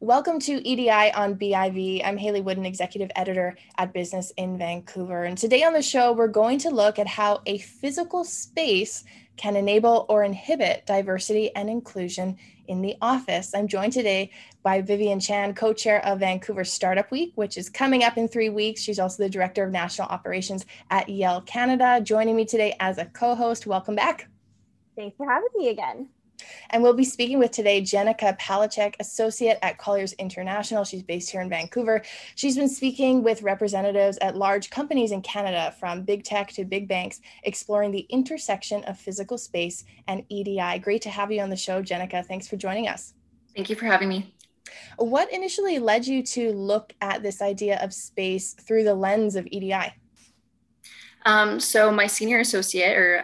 Welcome to EDI on BIV. I'm Hayley Woodin, Executive Editor at Business in Vancouver. And today on the show, we're going to look at how a physical space can enable or inhibit diversity and inclusion in the office. I'm joined today by Vivian Chan, co-chair of Vancouver Startup Week, which is coming up in 3 weeks. She's also the Director of National Operations at Yale Canada. Joining me today as a co-host. Welcome back. Thanks for having me again. And we'll be speaking with today Jennica Palecek, associate at Colliers International. She's based here in Vancouver. She's been speaking with representatives at large companies in Canada, from big tech to big banks, exploring the intersection of physical space and EDI. Great to have you on the show, Jennica. Thanks for joining us. Thank you for having me. What initially led you to look at this idea of space through the lens of EDI? So my senior associate, or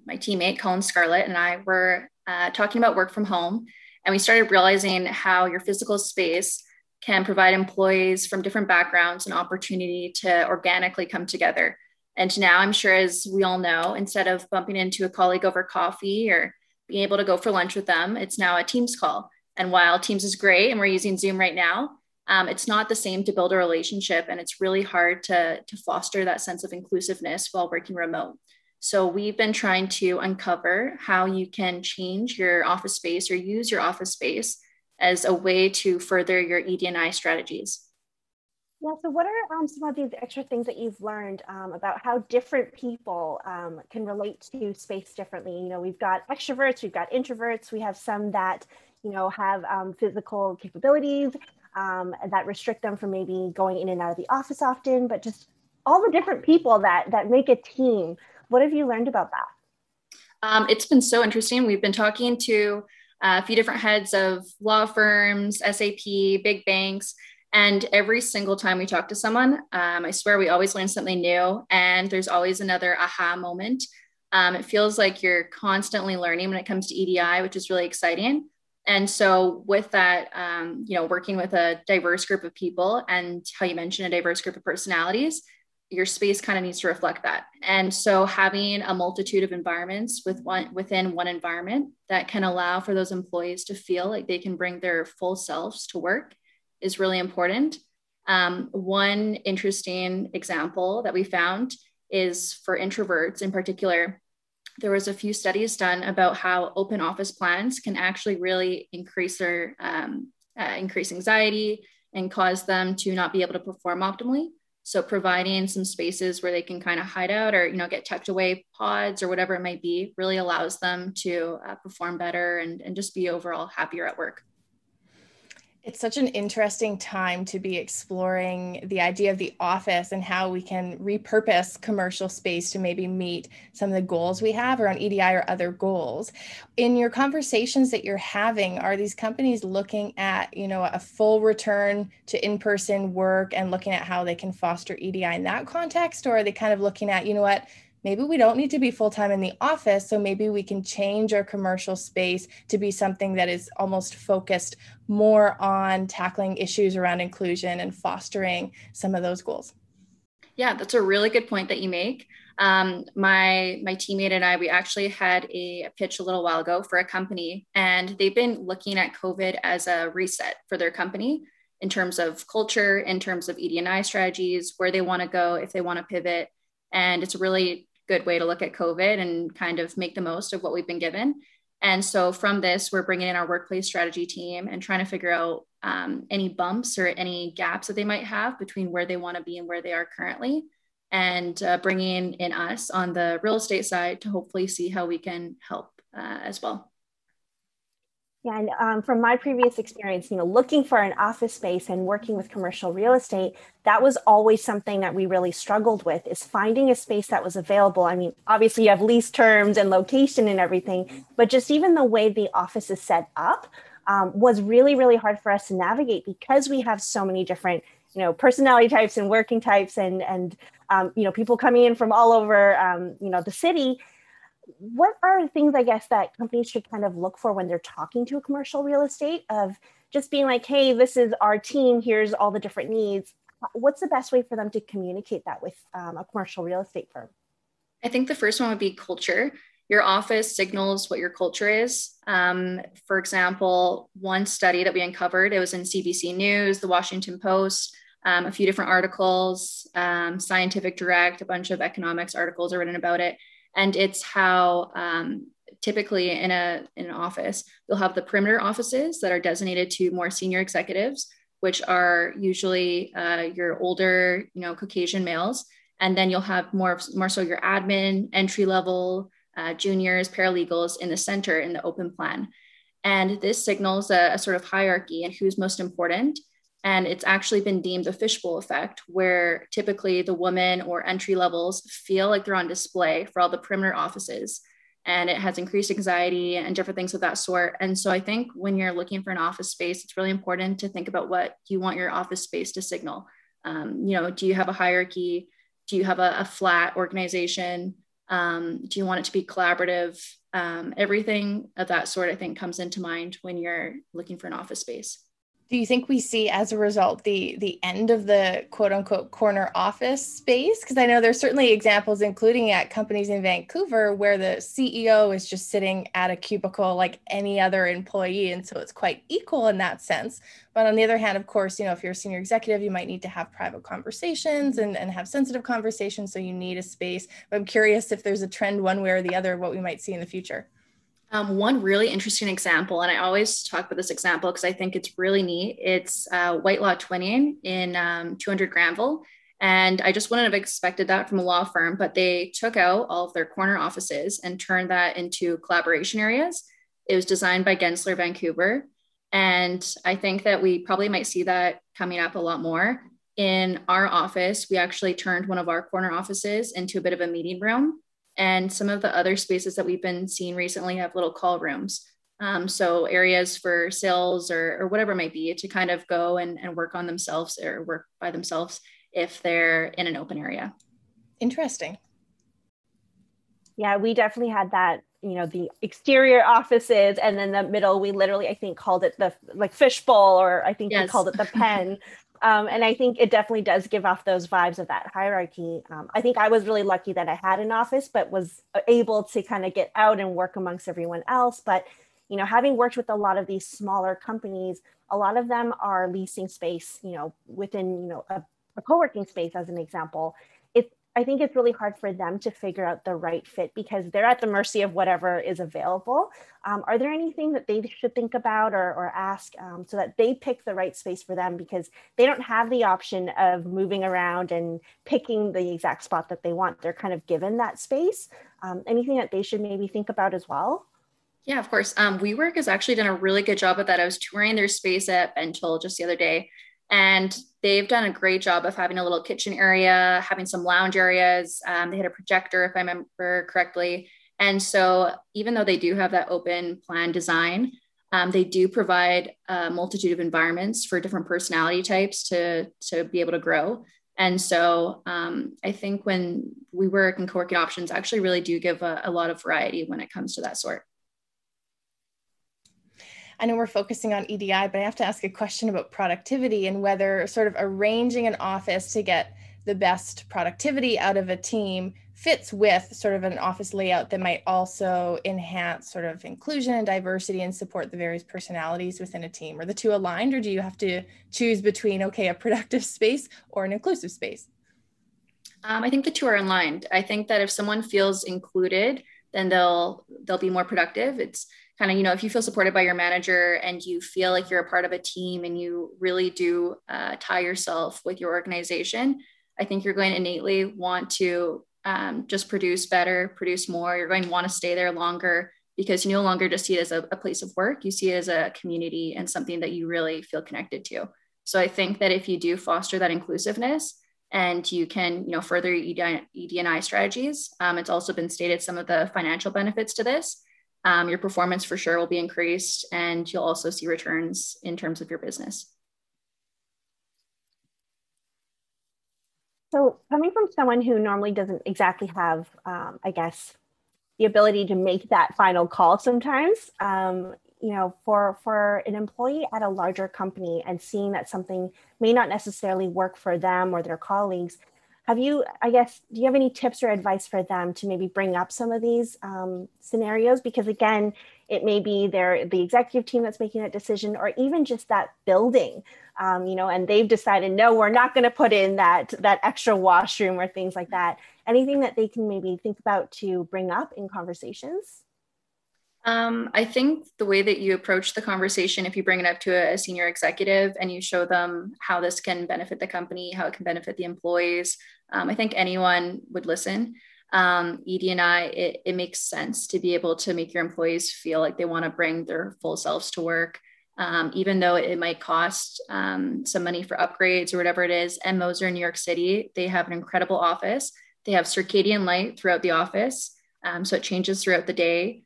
my teammate, Colin Scarlett, and I were talking about work from home, and we started realizing how your physical space can provide employees from different backgrounds an opportunity to organically come together. And now, I'm sure, as we all know, instead of bumping into a colleague over coffee or being able to go for lunch with them, it's now a Teams call. And while Teams is great, and we're using Zoom right now, it's not the same to build a relationship, and it's really hard to foster that sense of inclusiveness while working remote. So we've been trying to uncover how you can change your office space or use your office space as a way to further your ED&I strategies. Yeah, so what are some of these extra things that you've learned about how different people can relate to space differently? You know, we've got extroverts, we've got introverts, we have some that, you know, have physical capabilities that restrict them from maybe going in and out of the office often, but just all the different people that make a team. What have you learned about that? It's been so interesting. We've been talking to a few different heads of law firms, SAP, big banks, and every single time we talk to someone, I swear we always learn something new, and there's always another aha moment. It feels like you're constantly learning when it comes to EDI, which is really exciting. And so with that, working with a diverse group of people, and how you mentioned a diverse group of personalities, your space kind of needs to reflect that. And so having a multitude of environments within one environment that can allow for those employees to feel like they can bring their full selves to work is really important. One interesting example that we found is for introverts in particular. There was a few studies done about how open office plans can actually really increase anxiety and cause them to not be able to perform optimally. So providing some spaces where they can kind of hide out or, get tucked away pods or whatever it might be really allows them to perform better and just be overall happier at work. It's such an interesting time to be exploring the idea of the office and how we can repurpose commercial space to maybe meet some of the goals we have around EDI or other goals. In your conversations that you're having, are these companies looking at, a full return to in-person work and looking at how they can foster EDI in that context? Or are they kind of looking at, maybe we don't need to be full-time in the office, so maybe we can change our commercial space to be something that is almost focused more on tackling issues around inclusion and fostering some of those goals? Yeah, that's a really good point that you make. My teammate and I, we actually had a pitch a little while ago for a company, and they've been looking at COVID as a reset for their company in terms of culture, in terms of ED&I strategies, where they want to go, if they want to pivot. And it's a really good way to look at COVID and kind of make the most of what we've been given. And so from this, we're bringing in our workplace strategy team and trying to figure out any bumps or any gaps that they might have between where they want to be and where they are currently, and bringing in us on the real estate side to hopefully see how we can help as well. Yeah, and from my previous experience, looking for an office space and working with commercial real estate, that was always something that we really struggled with, is finding a space that was available. I mean, obviously you have lease terms and location and everything, but just even the way the office is set up was really, really hard for us to navigate, because we have so many different, personality types and working types and people coming in from all over, the city. What are things, I guess, that companies should kind of look for when they're talking to a commercial real estate, of just being like, hey, this is our team, here's all the different needs? What's the best way for them to communicate that with a commercial real estate firm? I think the first one would be culture. Your office signals what your culture is. For example, one study that we uncovered, it was in CBC News, the Washington Post, a few different articles, Scientific Direct, a bunch of economics articles are written about it. And it's how typically in an office, you'll have the perimeter offices that are designated to more senior executives, which are usually your older, Caucasian males. And then you'll have more so your admin, entry level, juniors, paralegals in the center in the open plan. And this signals a sort of hierarchy and who's most important. And it's actually been deemed a fishbowl effect, where typically the women or entry levels feel like they're on display for all the perimeter offices. And it has increased anxiety and different things of that sort. And so I think when you're looking for an office space, it's really important to think about what you want your office space to signal. Do you have a hierarchy? Do you have a flat organization? Do you want it to be collaborative? Everything of that sort, I think, comes into mind when you're looking for an office space. Do you think we see as a result the end of the quote unquote corner office space? Because I know there's certainly examples, including at companies in Vancouver, where the CEO is just sitting at a cubicle like any other employee. And so it's quite equal in that sense. But on the other hand, of course, if you're a senior executive, you might need to have private conversations and have sensitive conversations. So you need a space. But I'm curious if there's a trend one way or the other, what we might see in the future. One really interesting example, and I always talk about this example because I think it's really neat. It's white law twinning in 200 Granville. And I just wouldn't have expected that from a law firm, but they took out all of their corner offices and turned that into collaboration areas. It was designed by Gensler Vancouver. And I think that we probably might see that coming up a lot more. In our office, we actually turned one of our corner offices into a bit of a meeting room. And some of the other spaces that we've been seeing recently have little call rooms. So areas for sales or whatever it might be to kind of go and work on themselves or work by themselves if they're in an open area. Interesting. Yeah, we definitely had that, the exterior offices, and then the middle, we literally, I think, called it the fishbowl, or I think we called it the pen. And I think it definitely does give off those vibes of that hierarchy. I think I was really lucky that I had an office, but was able to kind of get out and work amongst everyone else. But, having worked with a lot of these smaller companies, a lot of them are leasing space, within, a co-working space, as an example. I think it's really hard for them to figure out the right fit because they're at the mercy of whatever is available. Are there anything that they should think about or ask so that they pick the right space for them, because they don't have the option of moving around and picking the exact spot that they want? They're kind of given that space. Anything that they should maybe think about as well? Yeah, of course. WeWork has actually done a really good job of that. I was touring their space at Bentel just the other day, and they've done a great job of having a little kitchen area, having some lounge areas. They had a projector, if I remember correctly. And so even though they do have that open plan design, they do provide a multitude of environments for different personality types to be able to grow. And so I think when WeWork and co-working options actually really do give a lot of variety when it comes to that sort. I know we're focusing on EDI, but I have to ask a question about productivity and whether sort of arranging an office to get the best productivity out of a team fits with sort of an office layout that might also enhance sort of inclusion and diversity and support the various personalities within a team. Are the two aligned, or do you have to choose between, okay, a productive space or an inclusive space? I think the two are aligned. I think that if someone feels included, then they'll be more productive. It's kind of, if you feel supported by your manager and you feel like you're a part of a team and you really do tie yourself with your organization, I think you're going to innately want to just produce better, produce more. You're going to want to stay there longer because you no longer just see it as a place of work. You see it as a community and something that you really feel connected to. So I think that if you do foster that inclusiveness and you can, further ED&I strategies, it's also been stated some of the financial benefits to this. Your performance for sure will be increased, and you'll also see returns in terms of your business. So coming from someone who normally doesn't exactly have, I guess, the ability to make that final call sometimes, for an employee at a larger company and seeing that something may not necessarily work for them or their colleagues, do you have any tips or advice for them to maybe bring up some of these scenarios? Because again, it may be the executive team that's making that decision, or even just that building, and they've decided, no, we're not going to put in that extra washroom or things like that. Anything that they can maybe think about to bring up in conversations? I think the way that you approach the conversation, if you bring it up to a senior executive and you show them how this can benefit the company, how it can benefit the employees, I think anyone would listen. ED&I, it makes sense to be able to make your employees feel like they want to bring their full selves to work, even though it might cost some money for upgrades or whatever it is. And Moser in New York City, they have an incredible office. They have circadian light throughout the office, so it changes throughout the day.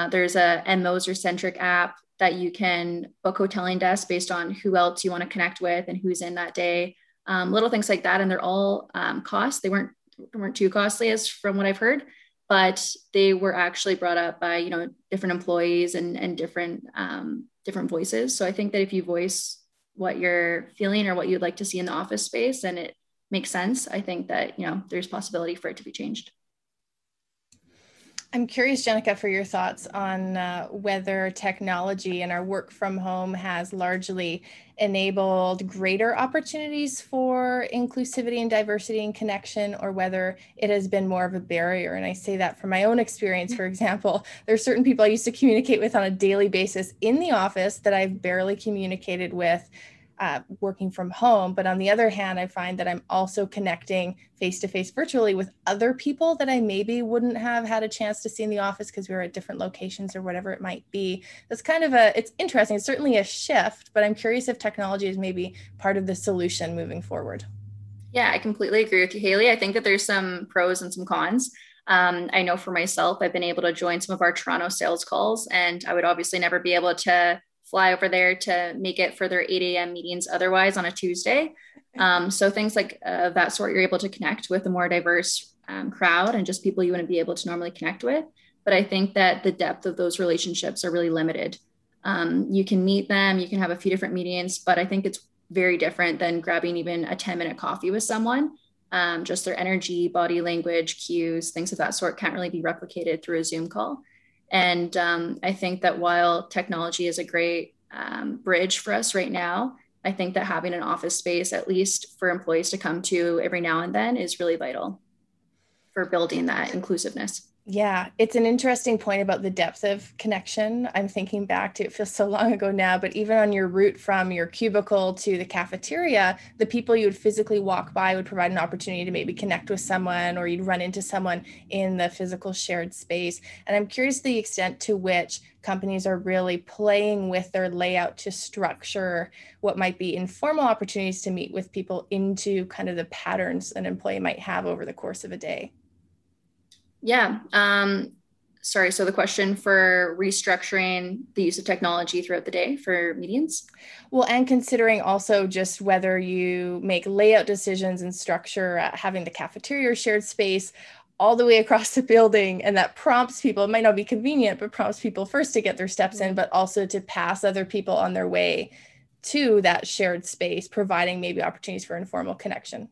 There's a Moser-centric app that you can book hoteling desks based on who else you want to connect with and who's in that day. Little things like that, and they're all cost. They weren't too costly, as from what I've heard, but they were actually brought up by different employees and different voices. So I think that if you voice what you're feeling or what you'd like to see in the office space, and it makes sense, I think that there's possibility for it to be changed. I'm curious, Jennica, for your thoughts on whether technology and our work from home has largely enabled greater opportunities for inclusivity and diversity and connection, or whether it has been more of a barrier. And I say that from my own experience. For example, there are certain people I used to communicate with on a daily basis in the office that I've barely communicated with working from home. But on the other hand, I find that I'm also connecting face-to-face virtually with other people that I maybe wouldn't have had a chance to see in the office because we were at different locations or whatever it might be. That's kind of it's interesting. It's certainly a shift, but I'm curious if technology is maybe part of the solution moving forward. Yeah, I completely agree with you, Hayley. I think that there's some pros and some cons. I know for myself, I've been able to join some of our Toronto sales calls, and I would obviously never be able to fly over there to make it for their 8 a.m. meetings otherwise on a Tuesday. So things like that sort, you're able to connect with a more diverse crowd and just people you wouldn't be able to normally connect with. But I think that the depth of those relationships are really limited. You can meet them, you can have a few different meetings, but I think it's very different than grabbing even a 10-minute coffee with someone. Just their energy, body language, cues, things of that sort can't really be replicated through a Zoom call. And I think that while technology is a great bridge for us right now, I think that having an office space, at least for employees to come to every now and then, is really vital for building that inclusiveness. Yeah, it's an interesting point about the depth of connection. I'm thinking back to, it feels so long ago now, but even on your route from your cubicle to the cafeteria, the people you would physically walk by would provide an opportunity to maybe connect with someone, or you'd run into someone in the physical shared space. And I'm curious the extent to which companies are really playing with their layout to structure what might be informal opportunities to meet with people into kind of the patterns an employee might have over the course of a day. Yeah. Sorry. So the question for restructuring the use of technology throughout the day for meetings? Well, and considering also just whether you make layout decisions and structure having the cafeteria or shared space all the way across the building, and that prompts people, it might not be convenient, but prompts people first to get their steps in, but also to pass other people on their way to that shared space, providing maybe opportunities for informal connection.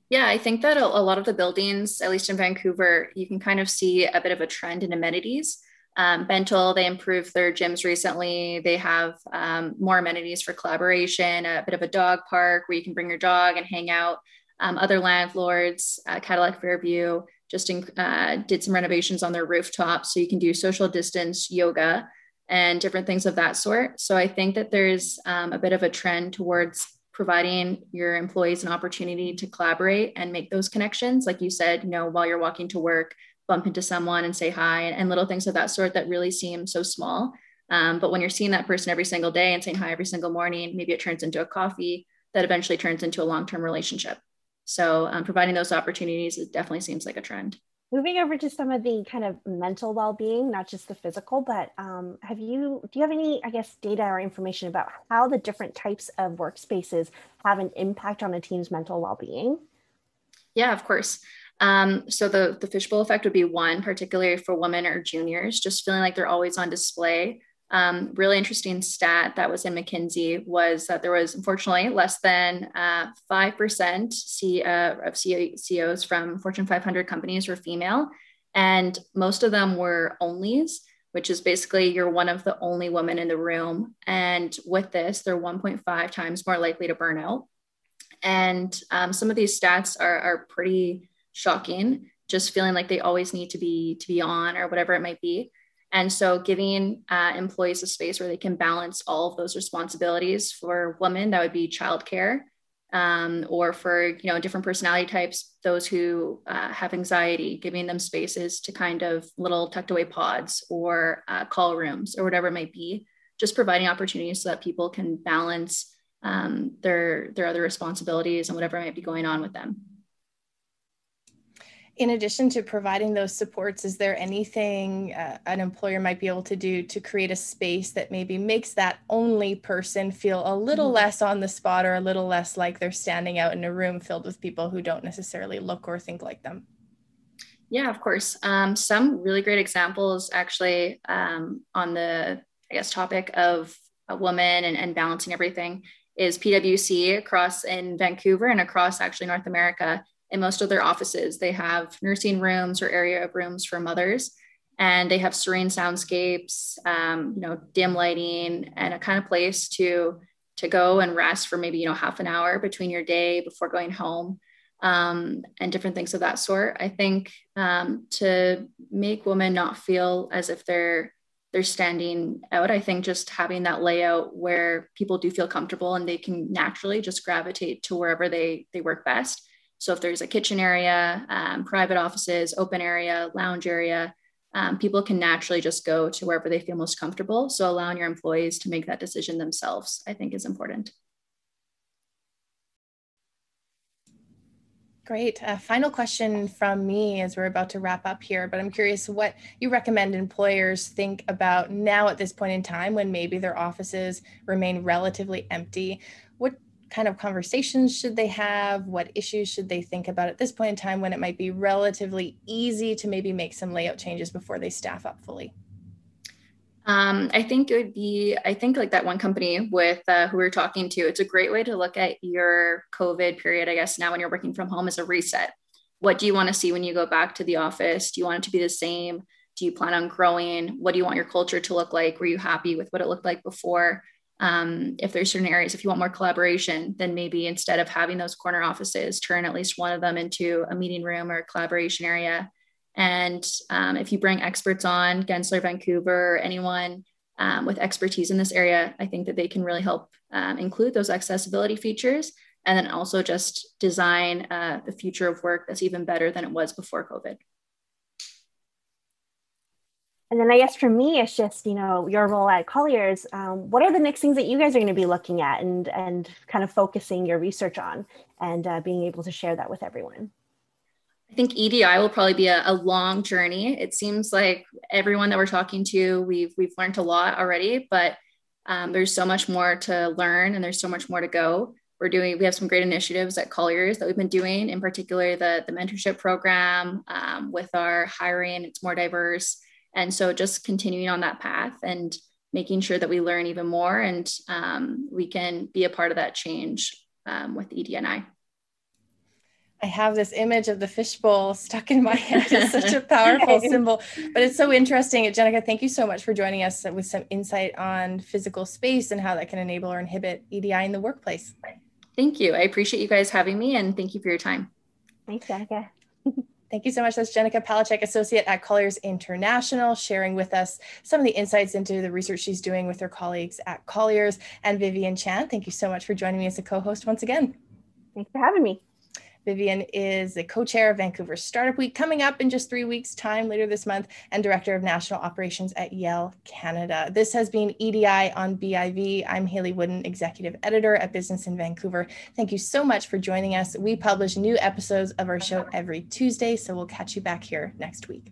Yeah, I think that a lot of the buildings, at least in Vancouver, you can kind of see a bit of a trend in amenities. Bentall, they improved their gyms recently. They have more amenities for collaboration, a bit of a dog park where you can bring your dog and hang out. Other landlords, Cadillac Fairview, just did some renovations on their rooftop so you can do social distance yoga and different things of that sort. So I think that there's a bit of a trend towards providing your employees an opportunity to collaborate and make those connections. Like you said, while you're walking to work, bump into someone and say hi, and little things of that sort that really seem so small. But when you're seeing that person every single day and saying hi every single morning, maybe it turns into a coffee that eventually turns into a long-term relationship. So providing those opportunities, it definitely seems like a trend. Moving over to some of the kind of mental well-being, not just the physical, but do you have any, data or information about how the different types of workspaces have an impact on a team's mental well-being? Yeah, of course. So the fishbowl effect would be one, particularly for women or juniors, just feeling like they're always on display. Really interesting stat that was in McKinsey was that there was unfortunately less than 5% of CEOs from Fortune 500 companies were female. And most of them were onlys, which is basically you're one of the only women in the room. And with this, they're 1.5 times more likely to burn out. And some of these stats are pretty shocking, just feeling like they always need to be on or whatever it might be. And so giving employees a space where they can balance all of those responsibilities. For women, that would be childcare, or for, different personality types, those who have anxiety, giving them spaces to kind of little tucked away pods or call rooms or whatever it might be, just providing opportunities so that people can balance their other responsibilities and whatever might be going on with them. In addition to providing those supports, is there anything an employer might be able to do to create a space that maybe makes that only person feel a little less on the spot, or a little less like they're standing out in a room filled with people who don't necessarily look or think like them? Yeah, of course. Some really great examples actually on the, topic of a woman and balancing everything is PwC across in Vancouver and across actually North America. In most of their offices, they have nursing rooms or area of rooms for mothers, and they have serene soundscapes, dim lighting, and a kind of place to go and rest for maybe, half an hour between your day before going home, and different things of that sort. I think to make women not feel as if they're standing out, I think just having that layout where people do feel comfortable and they can naturally just gravitate to wherever they work best. So if there's a kitchen area, private offices, open area, lounge area, people can naturally just go to wherever they feel most comfortable. So allowing your employees to make that decision themselves, I think, is important. Great. Final question from me as we're about to wrap up here, but I'm curious what you recommend employers think about now at this point in time when maybe their offices remain relatively empty. What kind of conversations should they have? What issues should they think about at this point in time when it might be relatively easy to maybe make some layout changes before they staff up fully? I think it would be, like that one company with who we were talking to, it's a great way to look at your COVID period, I guess, now when you're working from home, as a reset. What do you want to see when you go back to the office? Do you want it to be the same? Do you plan on growing? What do you want your culture to look like? Were you happy with what it looked like before? If there's certain areas, if you want more collaboration, then maybe instead of having those corner offices, turn at least one of them into a meeting room or a collaboration area. And if you bring experts on, Gensler Vancouver, or anyone with expertise in this area, I think that they can really help include those accessibility features, and then also just design the future of work that's even better than it was before COVID. And then I guess for me, it's just, your role at Colliers, what are the next things that you guys are going to be looking at and kind of focusing your research on, and being able to share that with everyone? I think EDI will probably be a long journey. It seems like everyone that we're talking to, we've learned a lot already, but there's so much more to learn and there's so much more to go. We have some great initiatives at Colliers that we've been doing, in particular the mentorship program with our hiring. It's more diverse. And so just continuing on that path and making sure that we learn even more, and we can be a part of that change with ED&I. I have this image of the fishbowl stuck in my head. It's such a powerful symbol, but it's so interesting. Jennica, thank you so much for joining us with some insight on physical space and how that can enable or inhibit EDI in the workplace. Thank you. I appreciate you guys having me, and thank you for your time. Thanks, Jennica. Thank you so much. That's Jennica Palecek, associate at Colliers International, sharing with us some of the insights into the research she's doing with her colleagues at Colliers. And Vivian Chan, thank you so much for joining me as a co-host once again. Thanks for having me. Vivian is the co-chair of Vancouver Startup Week, coming up in just 3 weeks' time later this month, and director of national operations at Yale Canada. This has been EDI on BIV. I'm Hayley Woodin, executive editor at Business in Vancouver. Thank you so much for joining us. We publish new episodes of our show every Tuesday, so we'll catch you back here next week.